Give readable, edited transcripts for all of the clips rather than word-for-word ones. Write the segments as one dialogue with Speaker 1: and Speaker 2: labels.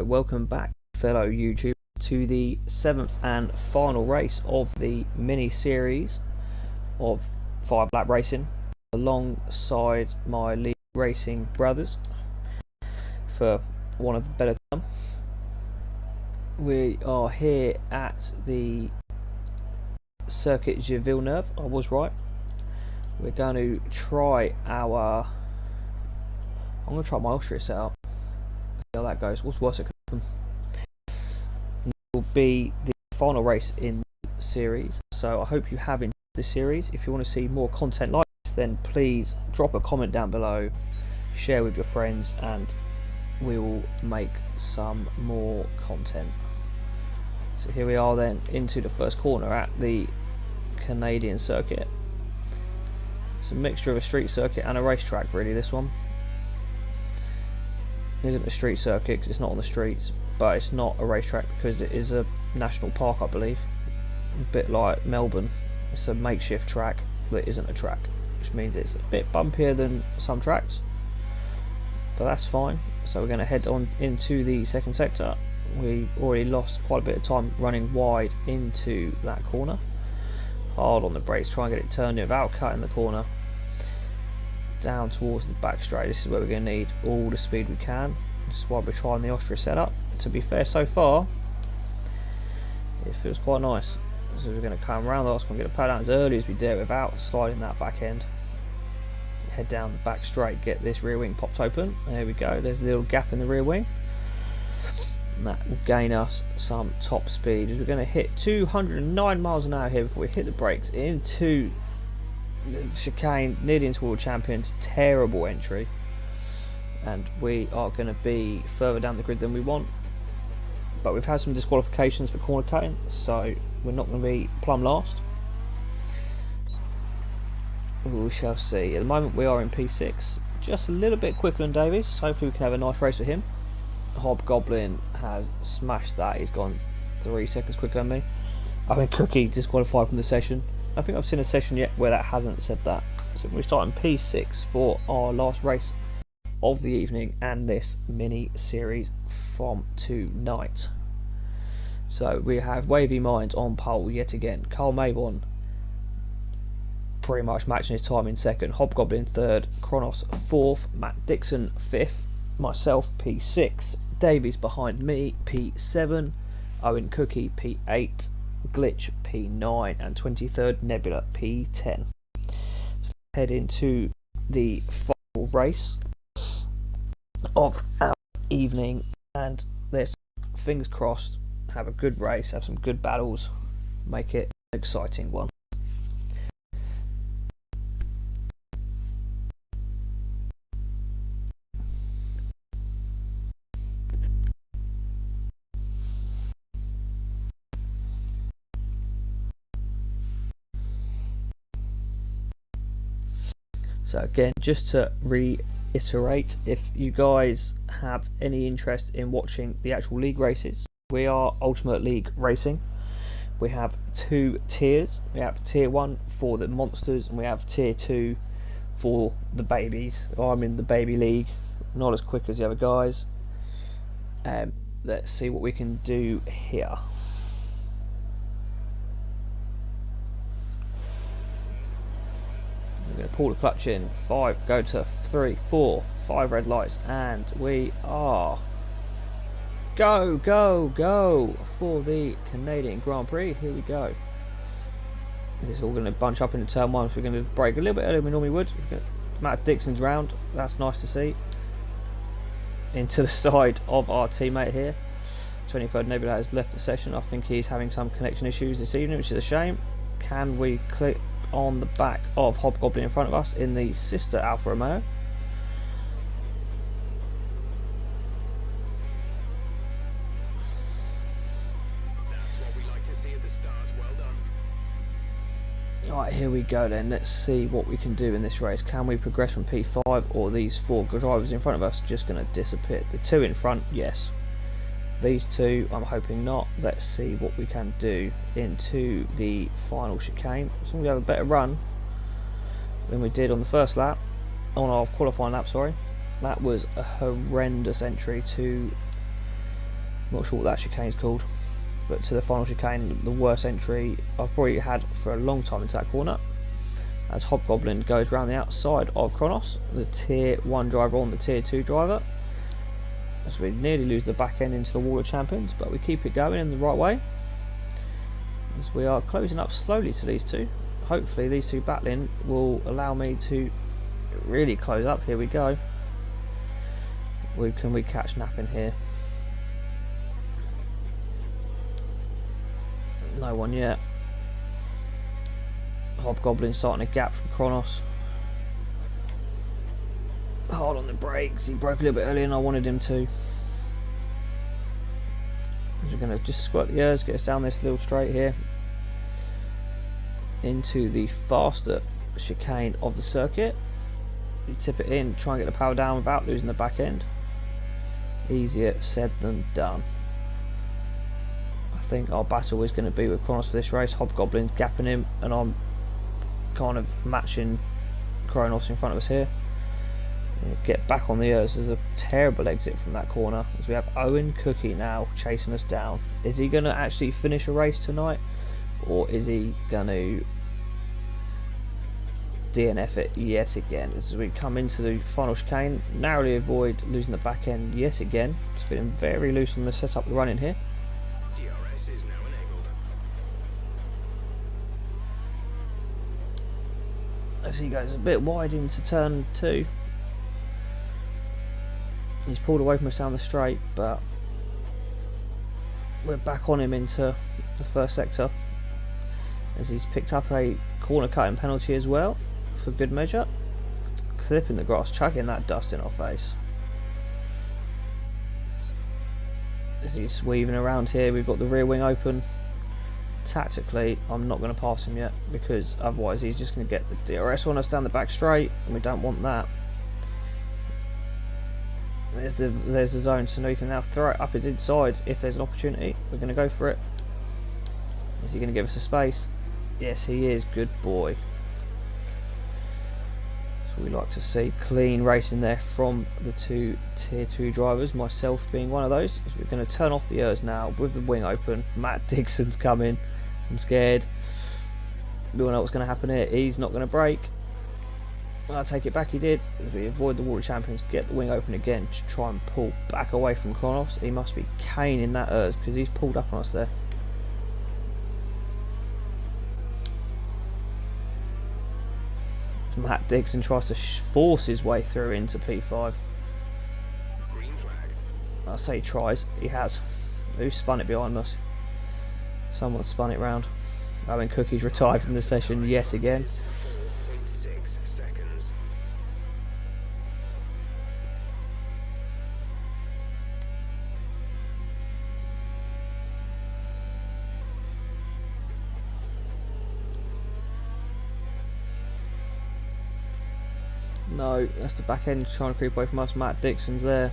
Speaker 1: Welcome back, fellow YouTubers, to the 7th and final race of the mini series of 5 lap racing alongside my league racing brothers, for want of a better term. We are here at the Circuit de Villeneuve. I was right. We're going to try our... I'm going to try my Austria setup. See how that goes. What's worse it could happen. It will be the final race in the series, so I hope you have enjoyed the series. If you want to see more content like this, then please drop a comment down below, share with your friends, and we will make some more content. So here we are then, into the first corner at the Canadian circuit. It's a mixture of a street circuit and a racetrack, really, this one. It isn't a street circuit because it's not on the streets, but it's not a racetrack because it is a national park, I believe. A bit like Melbourne, it's a makeshift track that isn't a track, which means it's a bit bumpier than some tracks, but that's fine. So we're going to head on into the second sector. We've already lost quite a bit of time running wide into that corner. Hard on the brakes, try and get it turned in without cutting the corner. Down towards the back straight, this is where we're going to need all the speed we can. This is why we're trying the Austria setup. To be fair, so far it feels quite nice. So we're going to come around the last one, get a pad out as early as we dare without sliding that back end. Head down the back straight, get this rear wing popped open. There we go, there's a little gap in the rear wing. And that will gain us some top speed as we're going to hit 209 miles an hour here before we hit the brakes into the chicane, nearly into World Champions. Terrible entry, and we are going to be further down the grid than we want, but we've had some disqualifications for corner cutting, so we're not going to be plumb last. We shall see. At the moment we are in P6, just a little bit quicker than Davies. Hopefully we can have a nice race with him. Hobgoblin has smashed that, he's gone 3 seconds quicker than me. I mean, Cookie disqualified from the session. I think I've seen a session yet where that hasn't said that. So we're starting P6 for our last race of the evening and this mini series from tonight. So we have Wavy Minds on pole yet again. Carl Maybon pretty much matching his time in second. Hobgoblin third. Kronos fourth. Matt Dixon fifth. Myself P6. Davies behind me P7. Owen Cookie P8. Glitch P9 and 23rd Nebula P10. So head into the final race of our evening, and let's, fingers crossed, have a good race, have some good battles, make it an exciting one. So again, just to reiterate, if you guys have any interest in watching the actual league races, we are Ultimate League Racing. We have 2 tiers. We have tier 1 for the monsters, and we have tier 2 for the babies. I'm in the baby league, not as quick as the other guys. Let's see what we can do here. We're going to pull the clutch in. 5, go to 3, 4, 5 red lights, and we are go for the Canadian Grand Prix. Here we go. This is all going to bunch up into turn 1, so we're going to brake a little bit earlier than we normally would. Matt Dixon's round, that's nice to see. Into the side of our teammate here. 23rd Nebula has left the session. I think he's having some connection issues this evening, which is a shame. Can we click on the back of Hobgoblin in front of us in the sister Alfa Romeo?
Speaker 2: That's what we like to see at the stars. Well done.
Speaker 1: Right, here we go then. Let's see what we can do in this race. Can we progress from P5, or these 4 drivers in front of us just going to disappear? The 2 in front, yes. These 2, I'm hoping not. Let's see what we can do into the final chicane. So we have a better run than we did on the first lap, on our qualifying lap, sorry. That was a horrendous entry to Not sure what that chicane's called, but to the final chicane, the worst entry I've probably had for a long time into that corner, as Hobgoblin goes round the outside of Kronos, the tier 1 driver on the tier 2 driver, as we nearly lose the back end into the Wall of Champions, but we keep it going in the right way, as we are closing up slowly to these two. Hopefully these two battling will allow me to really close up. Here we go. Can we catch Napping here? No one yet. Hobgoblin starting a gap from Kronos. Hard on the brakes. He broke a little bit earlier than I wanted him to. We're going to just squirt the ears, get us down this little straight here into the faster chicane of the circuit. You tip it in, try and get the power down without losing the back end. Easier said than done. I think our battle is going to be with Kronos for this race. Hobgoblin's gapping him, and I'm kind of matching Kronos in front of us here. Get back on the ears. There's a terrible exit from that corner, as we have Owen Cookie now chasing us down. Is he going to actually finish a race tonight, or is he going to DNF it yet again? As we come into the final chicane, narrowly avoid losing the back end yet again. It's feeling very loose on the setup we're running here.
Speaker 2: DRS is now enabled.
Speaker 1: As he goes a bit wide into turn 2. He's pulled away from us down the straight, but we're back on him into the first sector, as he's picked up a corner cutting penalty as well, for good measure. Clipping the grass, chucking that dust in our face. As he's weaving around here, we've got the rear wing open. Tactically, I'm not going to pass him yet, because otherwise he's just going to get the DRS on us down the back straight, and we don't want that. There's the zone, so now he can now throw it up his inside if there's an opportunity. We're going to go for it. Is he going to give us a space? Yes, he is. Good boy. So we like to see clean racing there from the two tier 2 drivers, myself being one of those. So we're going to turn off the ears now with the wing open. Matt Dixon's coming. I'm scared. We all know what's going to happen here. He's not going to brake. I'll take it back, he did. As we avoid the Wall of Champions, get the wing open again to try and pull back away from Kronos. He must be caning that ERS, because he's pulled up on us there. Matt Dixon tries to force his way through into P5.
Speaker 2: Green flag.
Speaker 1: I say he tries, he has. Who spun it behind us? Someone spun it round. Owen Cookie's retired from the session yet again.
Speaker 2: 6 seconds.
Speaker 1: No, that's the back end trying to creep away from us. Matt Dixon's there.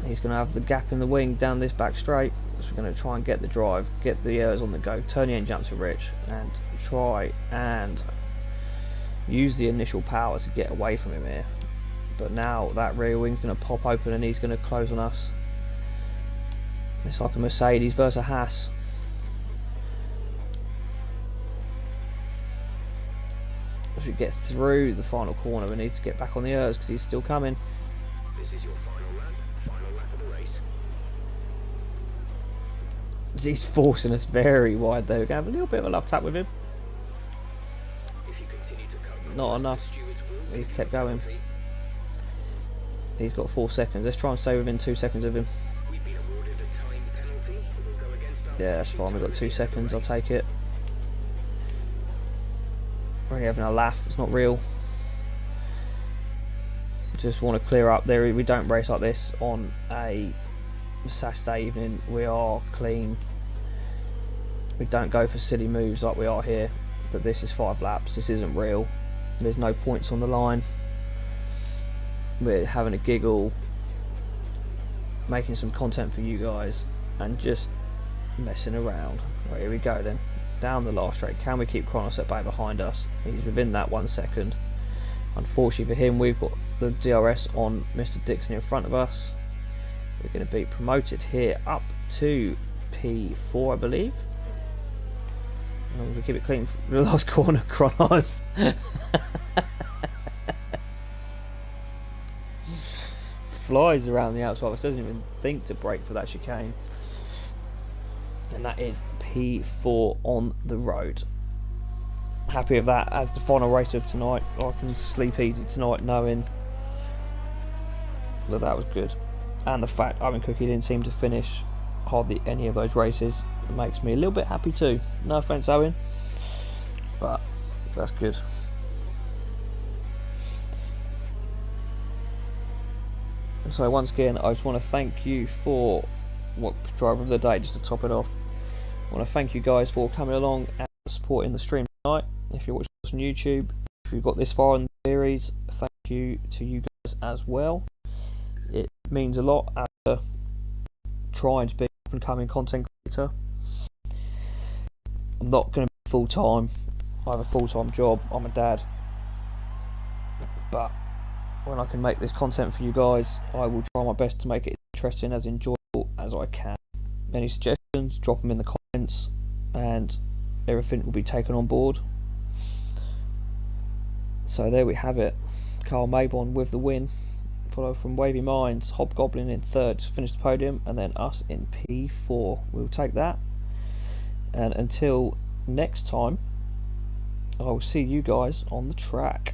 Speaker 1: He's going to have the gap in the wing down this back straight. So we're going to try and get the drive, get the ERS on the go, turn the engine up to Rich, and try and use the initial power to get away from him here. But now that rear wing's going to pop open and he's going to close on us. It's like a Mercedes versus a Haas. As we get through the final corner, we need to get back on the ERS because he's still coming.
Speaker 2: This is your final lap of the race.
Speaker 1: He's forcing us very wide though. We're going to have a little bit of a love tap with him.
Speaker 2: If you continue to compromise,
Speaker 1: Not
Speaker 2: the
Speaker 1: enough.
Speaker 2: stewards will
Speaker 1: He's
Speaker 2: give
Speaker 1: kept
Speaker 2: you a
Speaker 1: going.
Speaker 2: penalty.
Speaker 1: He's got 4 seconds. Let's try and stay within 2 seconds of him.
Speaker 2: We've been awarded a time penalty. It will go against our
Speaker 1: Yeah, that's
Speaker 2: finishing
Speaker 1: fine. We've got
Speaker 2: time
Speaker 1: 2
Speaker 2: at the
Speaker 1: seconds. I'll
Speaker 2: race.
Speaker 1: take it. We're only having a laugh. It's not real. Just want to clear up there. We don't race like this on a Saturday evening. We are clean. We don't go for silly moves like we are here. But this is 5 laps. This isn't real. There's no points on the line. We're having a giggle, making some content for you guys, and just messing around. Right, here we go then. Down the last straight. Can we keep Kronos at bay behind us? He's within that 1 second. Unfortunately for him, we've got the DRS on Mr. Dixon in front of us. we're going to be promoted here up to P4, I believe. And I'm going to keep it clean for the last corner, Kronos. Flies around the outside, it doesn't even think to brake for that chicane. And that is P4 on the road. Happy with that as the final race of tonight. I can sleep easy tonight knowing that that was good. And the fact Owen Cookie didn't seem to finish hardly any of those races makes me a little bit happy too. No offence, Owen, but that's good. So once again, I just want to thank you for what driver of the day, just to top it off. I want to thank you guys for coming along and supporting the stream tonight. If you're watching us on YouTube, if you've got this far in the series, thank you to you guys as well. It means a lot after trying to be an up and coming content creator. I'm not going to be full time. I have a full time job. I'm a dad. But when I can make this content for you guys, I will try my best to make it interesting, as enjoyable as I can. Any suggestions, drop them in the comments, and everything will be taken on board. So there we have it. Carl Maybon with the win, followed from Wavy Minds, Hobgoblin in third to finish the podium, and then us in P4. We'll take that. And until next time, I will see you guys on the track.